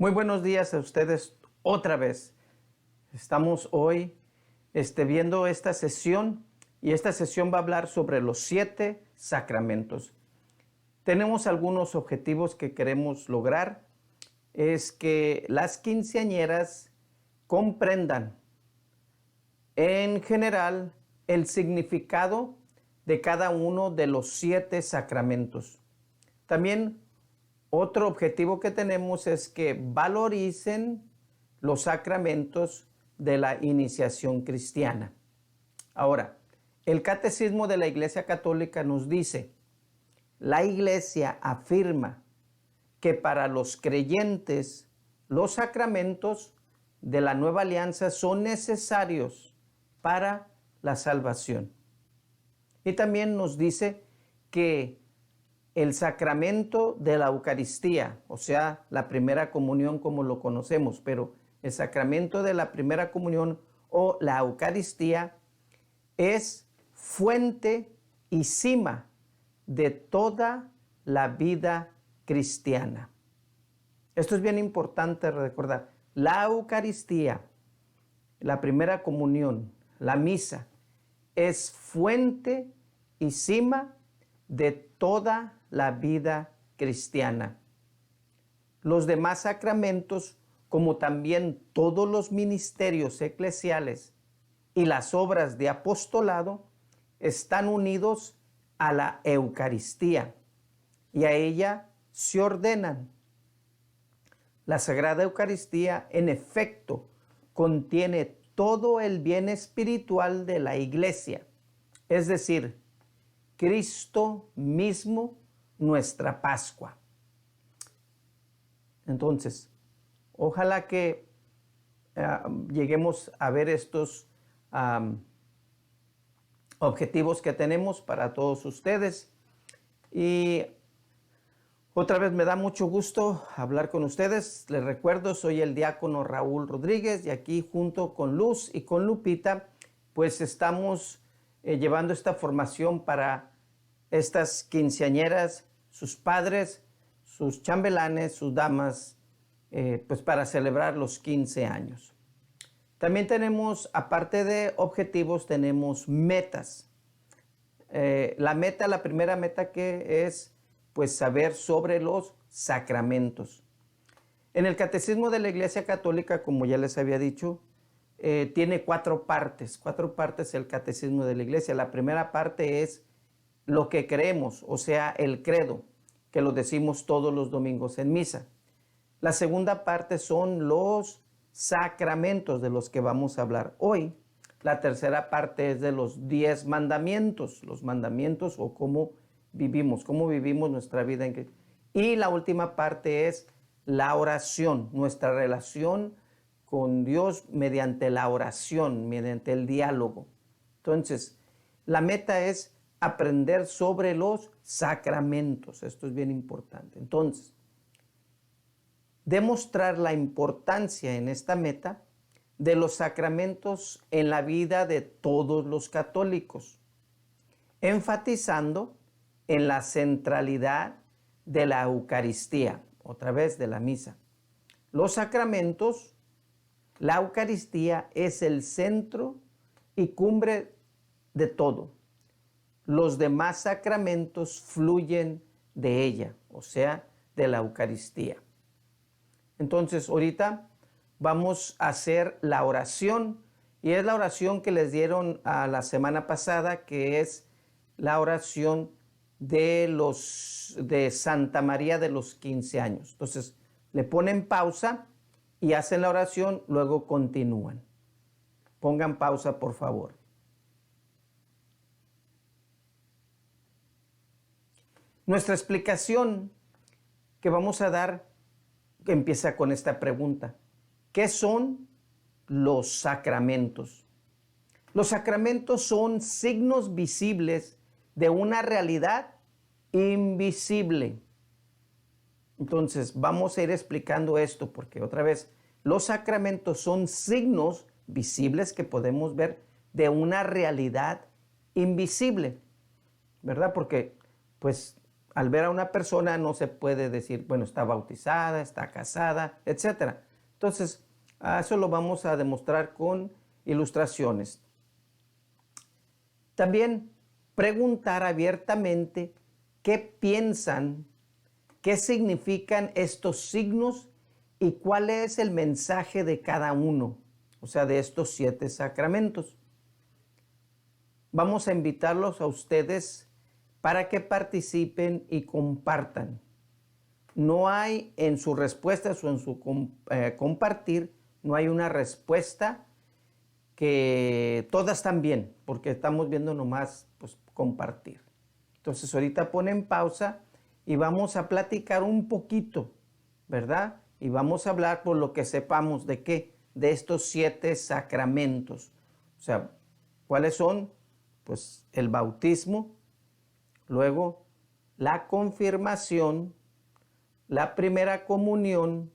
Muy buenos días a ustedes otra vez. Estamos hoy viendo esta sesión y esta sesión va a hablar sobre los 7 sacramentos. Tenemos algunos objetivos que queremos lograr. Es que las quinceañeras comprendan en general el significado de cada uno de los 7 sacramentos. También otro objetivo que tenemos es que valoricen los sacramentos de la iniciación cristiana. Ahora, el Catecismo de la Iglesia Católica nos dice, la Iglesia afirma que para los creyentes los sacramentos de la nueva alianza son necesarios para la salvación. Y también nos dice que el sacramento de la Eucaristía, o sea, la primera comunión como lo conocemos, pero el sacramento de la primera comunión o la Eucaristía es fuente y cima de toda la vida cristiana. Esto es bien importante recordar. La Eucaristía, la primera comunión, la misa, es fuente y cima de toda la vida cristiana. Los demás sacramentos, como también todos los ministerios eclesiales y las obras de apostolado, están unidos a la Eucaristía y a ella se ordenan. La Sagrada Eucaristía, en efecto, contiene todo el bien espiritual de la Iglesia, es decir, Cristo mismo, nuestra Pascua. Entonces, ojalá que lleguemos a ver estos objetivos que tenemos para todos ustedes. Y otra vez me da mucho gusto hablar con ustedes. Les recuerdo, soy el diácono Raúl Rodríguez y aquí junto con Luz y con Lupita, pues estamos llevando esta formación para estas quinceañeras, sus padres, sus chambelanes, sus damas, pues para celebrar los 15 años. También tenemos, aparte de objetivos, tenemos metas. La primera meta que es, pues saber sobre los sacramentos. En el Catecismo de la Iglesia Católica, como ya les había dicho, tiene 4 partes. 4 partes el Catecismo de la Iglesia. La primera parte es lo que creemos, o sea, el credo, que lo decimos todos los domingos en misa. La segunda parte son los sacramentos de los que vamos a hablar hoy. La tercera parte es de los 10 mandamientos, los mandamientos o cómo vivimos nuestra vida en Cristo. Y la última parte es la oración, nuestra relación con Dios mediante la oración, mediante el diálogo. Entonces, la meta es aprender sobre los sacramentos. Esto es bien importante. Entonces, demostrar la importancia en esta meta de los sacramentos en la vida de todos los católicos, enfatizando en la centralidad de la Eucaristía, otra vez de la misa. Los sacramentos, la Eucaristía es el centro y cumbre de todo. Los demás sacramentos fluyen de ella, o sea, de la Eucaristía. Entonces, ahorita vamos a hacer la oración, y es la oración que les dieron a la semana pasada, que es la oración de Santa María de los 15 años. Entonces, le ponen pausa y hacen la oración, luego continúan. Pongan pausa, por favor. Nuestra explicación que vamos a dar empieza con esta pregunta. ¿Qué son los sacramentos? Los sacramentos son signos visibles de una realidad invisible. Entonces, vamos a ir explicando esto porque otra vez, los sacramentos son signos visibles que podemos ver de una realidad invisible, ¿verdad? Porque, pues, al ver a una persona no se puede decir, bueno, está bautizada, está casada, etc. Entonces, eso lo vamos a demostrar con ilustraciones. También preguntar abiertamente qué piensan, qué significan estos signos y cuál es el mensaje de cada uno, o sea, de estos 7 sacramentos. Vamos a invitarlos a ustedes para que participen y compartan. No hay en sus respuestas o en su compartir, no hay una respuesta que todas están bien, porque estamos viendo nomás pues, compartir. Entonces ahorita ponen pausa y vamos a platicar un poquito, ¿verdad? Y vamos a hablar por lo que sepamos de qué, de estos 7 sacramentos. O sea, ¿cuáles son? Pues el bautismo, luego la confirmación, la primera comunión,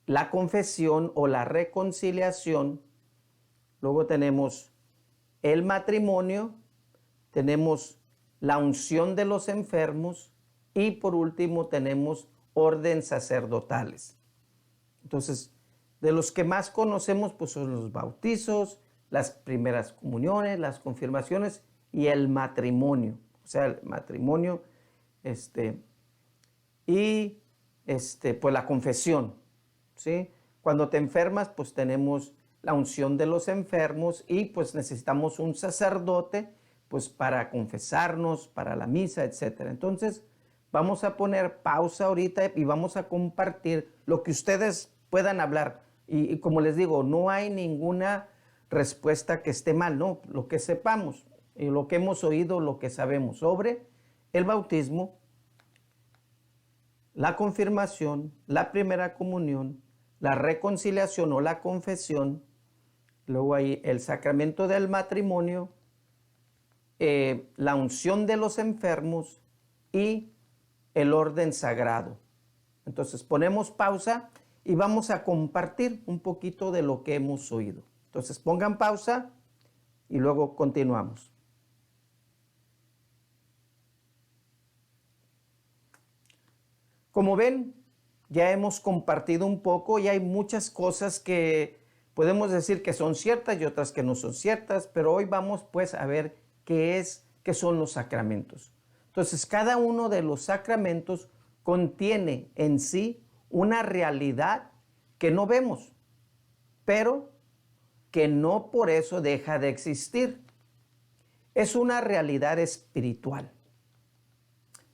la confesión o la reconciliación. Luego tenemos el matrimonio, tenemos la unción de los enfermos y por último tenemos orden sacerdotales. Entonces, de los que más conocemos pues son los bautizos, las primeras comuniones, las confirmaciones y el matrimonio. O sea, el matrimonio pues la confesión, ¿sí? Cuando te enfermas, pues tenemos la unción de los enfermos y pues necesitamos un sacerdote pues para confesarnos, para la misa, etc. Entonces, vamos a poner pausa ahorita y vamos a compartir lo que ustedes puedan hablar. Y como les digo, no hay ninguna respuesta que esté mal, no, lo que sepamos y lo que hemos oído, lo que sabemos sobre el bautismo, la confirmación, la primera comunión, la reconciliación o la confesión, luego hay el sacramento del matrimonio, la unción de los enfermos y el orden sagrado. Entonces ponemos pausa y vamos a compartir un poquito de lo que hemos oído. Entonces pongan pausa y luego continuamos. Como ven, ya hemos compartido un poco y hay muchas cosas que podemos decir que son ciertas y otras que no son ciertas, pero hoy vamos pues a ver qué son los sacramentos. Entonces, cada uno de los sacramentos contiene en sí una realidad que no vemos, pero que no por eso deja de existir. Es una realidad espiritual.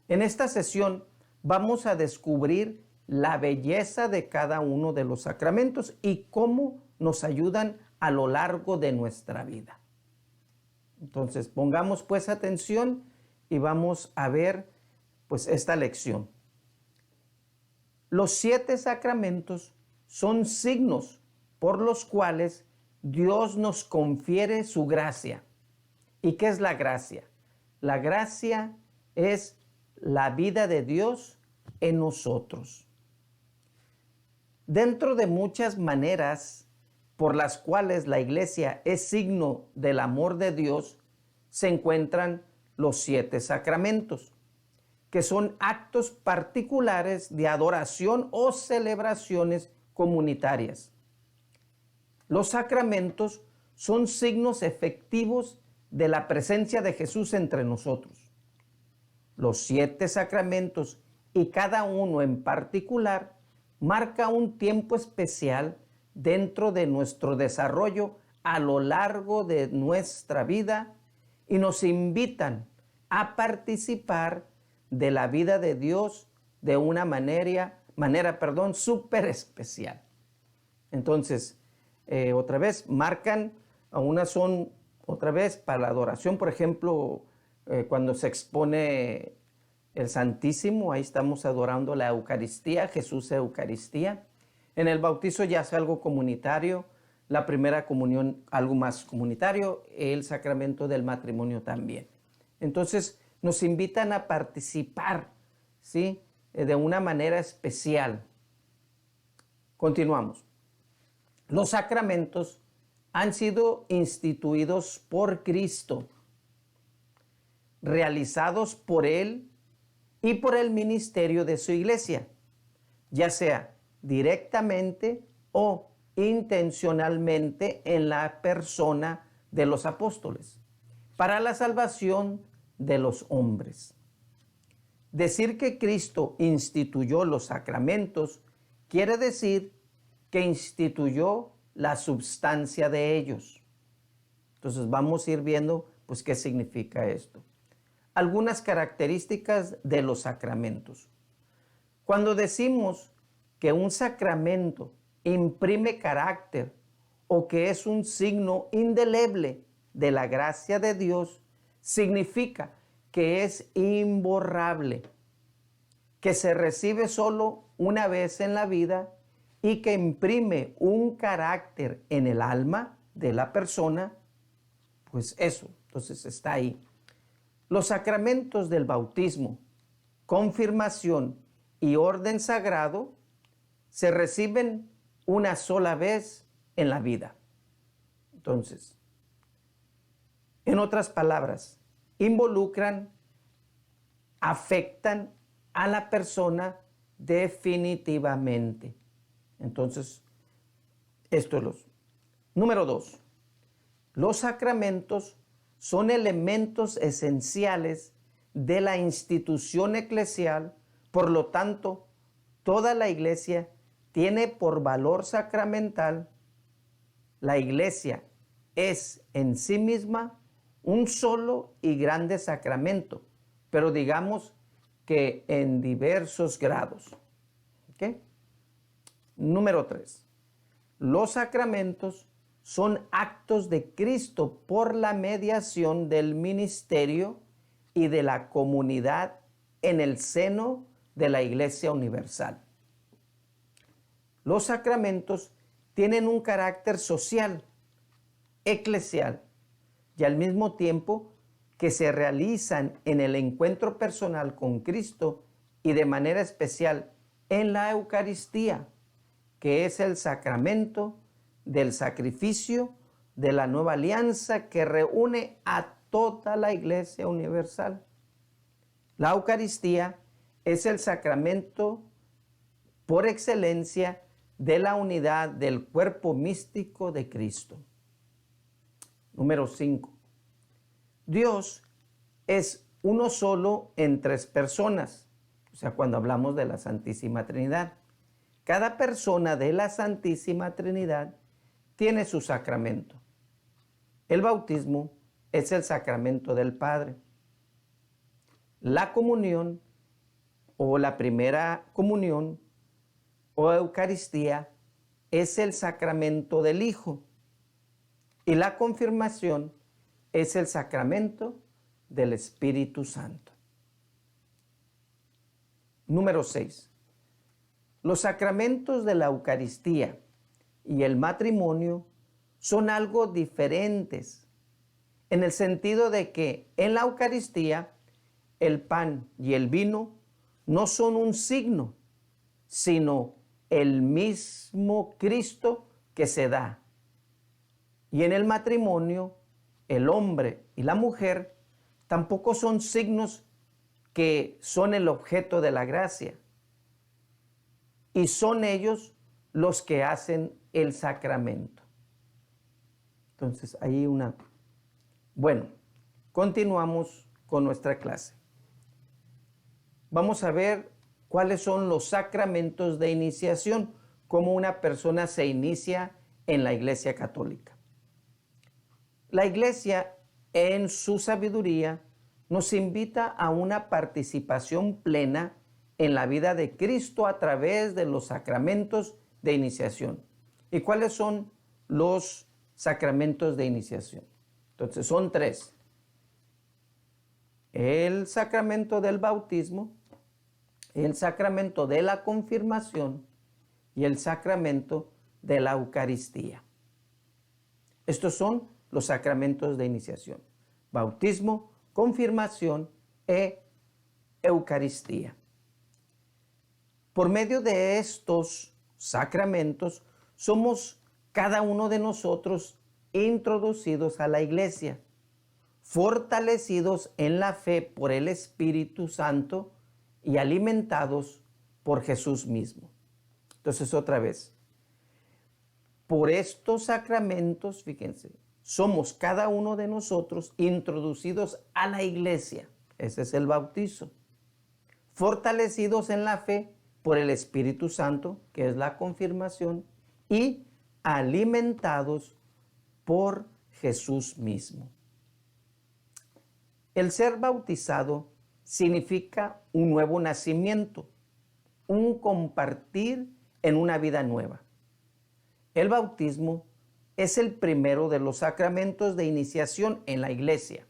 En esta sesión vamos a descubrir la belleza de cada uno de los sacramentos y cómo nos ayudan a lo largo de nuestra vida. Entonces, pongamos pues atención y vamos a ver pues esta lección. Los 7 sacramentos son signos por los cuales Dios nos confiere su gracia. ¿Y qué es la gracia? La gracia es la vida de Dios en nosotros. Dentro de muchas maneras por las cuales la iglesia es signo del amor de Dios, se encuentran los 7 sacramentos, que son actos particulares de adoración o celebraciones comunitarias. Los sacramentos son signos efectivos de la presencia de Jesús entre nosotros. Los 7 sacramentos y cada uno en particular marca un tiempo especial dentro de nuestro desarrollo a lo largo de nuestra vida y nos invitan a participar de la vida de Dios de una manera súper especial. Entonces, otra vez, marcan, unas son, otra vez, para la adoración, por ejemplo, cuando se expone el Santísimo, ahí estamos adorando la Eucaristía, Jesús Eucaristía. En el bautizo ya es algo comunitario, la primera comunión algo más comunitario, el sacramento del matrimonio también. Entonces nos invitan a participar, ¿sí? De una manera especial. Continuamos. Los sacramentos han sido instituidos por Cristo, realizados por Él y por el ministerio de su iglesia, ya sea directamente o intencionalmente en la persona de los apóstoles, para la salvación de los hombres. Decir que Cristo instituyó los sacramentos quiere decir que instituyó la substancia de ellos. Entonces vamos a ir viendo pues qué significa esto. Algunas características de los sacramentos. Cuando decimos que un sacramento imprime carácter o que es un signo indeleble de la gracia de Dios, significa que es imborrable, que se recibe solo una vez en la vida y que imprime un carácter en el alma de la persona, pues eso, entonces está ahí. Los sacramentos del bautismo, confirmación y orden sagrado se reciben una sola vez en la vida. Entonces, en otras palabras, involucran, afectan a la persona definitivamente. Entonces, esto es los. Número 2. Los sacramentos son elementos esenciales de la institución eclesial, por lo tanto, toda la iglesia tiene por valor sacramental. La iglesia es en sí misma un solo y grande sacramento, pero digamos que en diversos grados. ¿Okay? Número 3. Los sacramentos son actos de Cristo por la mediación del ministerio y de la comunidad en el seno de la Iglesia Universal. Los sacramentos tienen un carácter social, eclesial, y al mismo tiempo que se realizan en el encuentro personal con Cristo y de manera especial en la Eucaristía, que es el sacramento del sacrificio de la nueva alianza que reúne a toda la Iglesia Universal. La Eucaristía es el sacramento por excelencia de la unidad del cuerpo místico de Cristo. Número 5. Dios es uno solo en tres personas, o sea, cuando hablamos de la Santísima Trinidad. Cada persona de la Santísima Trinidad tiene su sacramento. El bautismo es el sacramento del Padre. La comunión o la primera comunión o Eucaristía es el sacramento del Hijo. Y la confirmación es el sacramento del Espíritu Santo. Número 6. Los sacramentos de la Eucaristía y el matrimonio son algo diferentes, en el sentido de que en la Eucaristía el pan y el vino no son un signo, sino el mismo Cristo que se da. Y en el matrimonio, el hombre y la mujer tampoco son signos que son el objeto de la gracia. Y son ellos los que hacen el sacramento. Entonces, ahí una. Bueno, continuamos con nuestra clase. Vamos a ver cuáles son los sacramentos de iniciación, cómo una persona se inicia en la Iglesia Católica. La Iglesia, en su sabiduría, nos invita a una participación plena en la vida de Cristo a través de los sacramentos de iniciación. ¿Y cuáles son los sacramentos de iniciación? Entonces, son 3. El sacramento del bautismo, el sacramento de la confirmación y el sacramento de la Eucaristía. Estos son los sacramentos de iniciación: bautismo, confirmación e Eucaristía. Por medio de estos sacramentos somos cada uno de nosotros introducidos a la iglesia, fortalecidos en la fe por el Espíritu Santo y alimentados por Jesús mismo. Entonces, otra vez, por estos sacramentos, fíjense, somos cada uno de nosotros introducidos a la iglesia. Ese es el bautizo. Fortalecidos en la fe por el Espíritu Santo, que es la confirmación, y alimentados por Jesús mismo. El ser bautizado significa un nuevo nacimiento, un compartir en una vida nueva. El bautismo es el primero de los sacramentos de iniciación en la iglesia.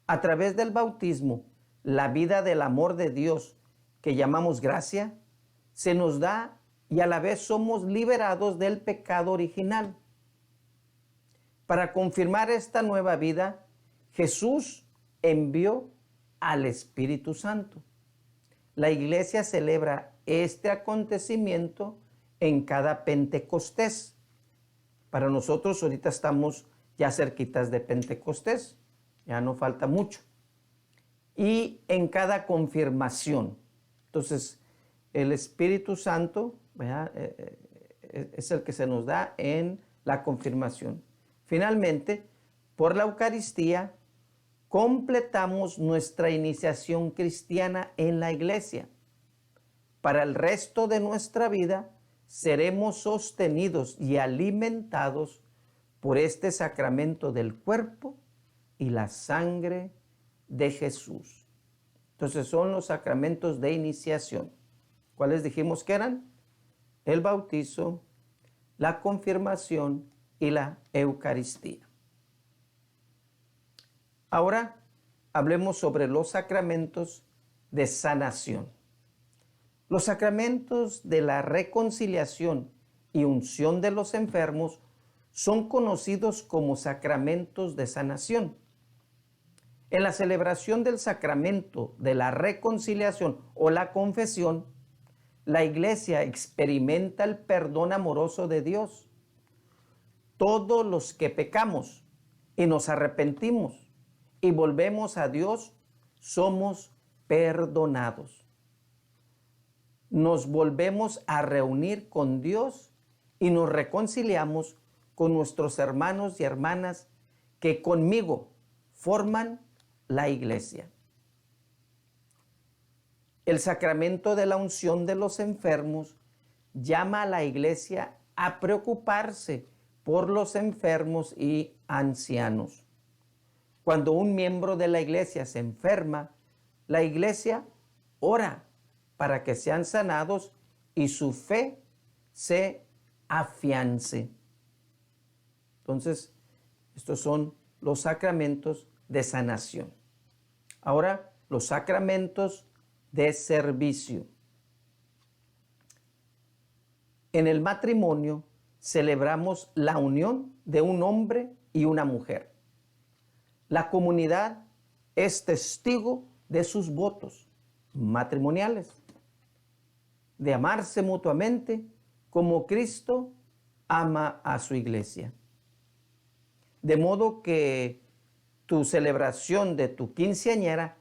A través del bautismo, la vida del amor de Dios, que llamamos gracia, se nos da y a la vez somos liberados del pecado original. Para confirmar esta nueva vida, Jesús envió al Espíritu Santo. La iglesia celebra este acontecimiento en cada Pentecostés. Para nosotros ahorita estamos ya cerquitas de Pentecostés, ya no falta mucho. Y en cada confirmación. Entonces, el Espíritu Santo, es el que se nos da en la confirmación. Finalmente, por la Eucaristía, completamos nuestra iniciación cristiana en la iglesia. Para el resto de nuestra vida, seremos sostenidos y alimentados por este sacramento del cuerpo y la sangre de Jesús. Entonces son los sacramentos de iniciación. ¿Cuáles dijimos que eran? El bautizo, la confirmación y la Eucaristía. Ahora hablemos sobre los sacramentos de sanación. Los sacramentos de la reconciliación y unción de los enfermos son conocidos como sacramentos de sanación. En la celebración del sacramento de la reconciliación o la confesión, la iglesia experimenta el perdón amoroso de Dios. Todos los que pecamos y nos arrepentimos y volvemos a Dios, somos perdonados. Nos volvemos a reunir con Dios y nos reconciliamos con nuestros hermanos y hermanas que conmigo forman la iglesia. El sacramento de la unción de los enfermos llama a la iglesia a preocuparse por los enfermos y ancianos. Cuando un miembro de la iglesia se enferma, la iglesia ora para que sean sanados y su fe se afiance. Entonces, estos son los sacramentos de sanación. Ahora, los sacramentos de servicio. En el matrimonio celebramos la unión de un hombre y una mujer. La comunidad es testigo de sus votos matrimoniales, de amarse mutuamente como Cristo ama a su iglesia. De modo que tu celebración de tu quinceañera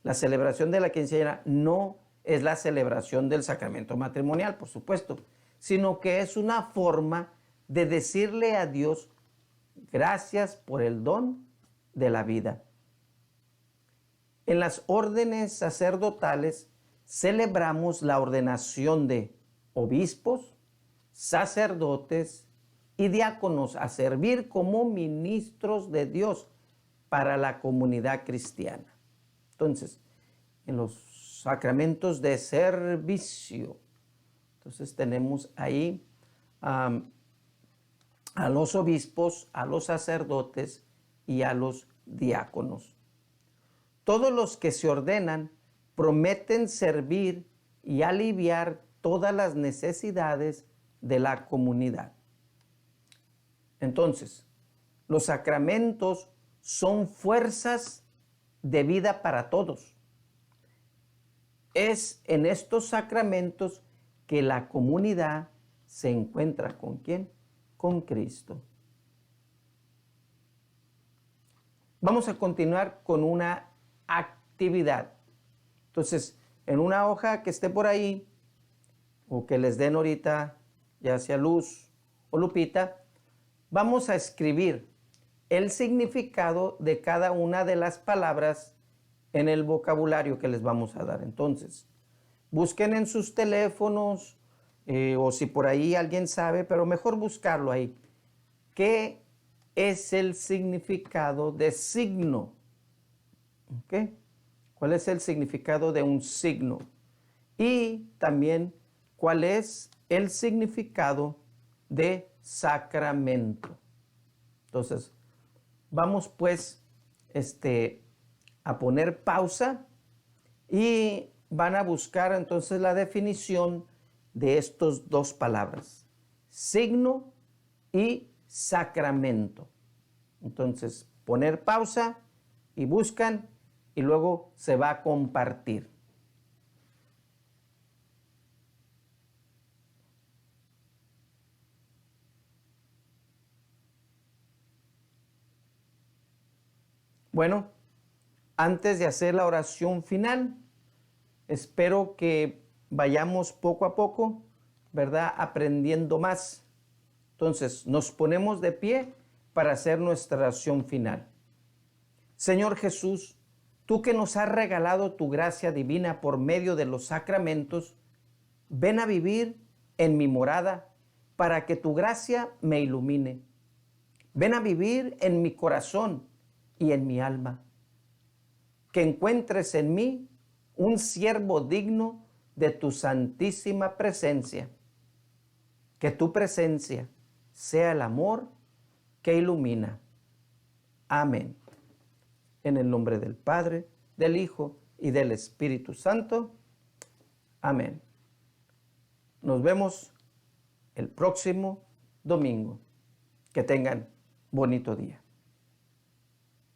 la celebración de la quinceañera no es la celebración del sacramento matrimonial, por supuesto, sino que es una forma de decirle a Dios gracias por el don de la vida. En las órdenes sacerdotales celebramos la ordenación de obispos, sacerdotes y diáconos a servir como ministros de Dios para la comunidad cristiana. Entonces, en los sacramentos de servicio, entonces tenemos ahí a los obispos, a los sacerdotes y a los diáconos. Todos los que se ordenan prometen servir y aliviar todas las necesidades de la comunidad. Entonces, los sacramentos son fuerzas de vida para todos. Es en estos sacramentos que la comunidad se encuentra ¿con quién? Con Cristo. Vamos a continuar con una actividad. Entonces, en una hoja que esté por ahí, o que les den ahorita, ya sea Luz o Lupita, vamos a escribir el significado de cada una de las palabras en el vocabulario que les vamos a dar. Entonces, busquen en sus teléfonos, o si por ahí alguien sabe, pero mejor buscarlo ahí. ¿Qué es el significado de signo? ¿Ok? ¿Cuál es el significado de un signo? Y también, ¿cuál es el significado de sacramento? Entonces, vamos pues a poner pausa y van a buscar entonces la definición de estas dos palabras, signo y sacramento. Entonces, poner pausa y buscan y luego se va a compartir. Bueno, antes de hacer la oración final, espero que vayamos poco a poco, ¿verdad? Aprendiendo más. Entonces, nos ponemos de pie para hacer nuestra oración final. Señor Jesús, tú que nos has regalado tu gracia divina por medio de los sacramentos, ven a vivir en mi morada para que tu gracia me ilumine. Ven a vivir en mi corazón y en mi alma. Que encuentres en mí un siervo digno de tu santísima presencia. Que tu presencia sea el amor que ilumina. Amén. En el nombre del Padre, del Hijo y del Espíritu Santo. Amén. Nos vemos el próximo domingo. Que tengan bonito día.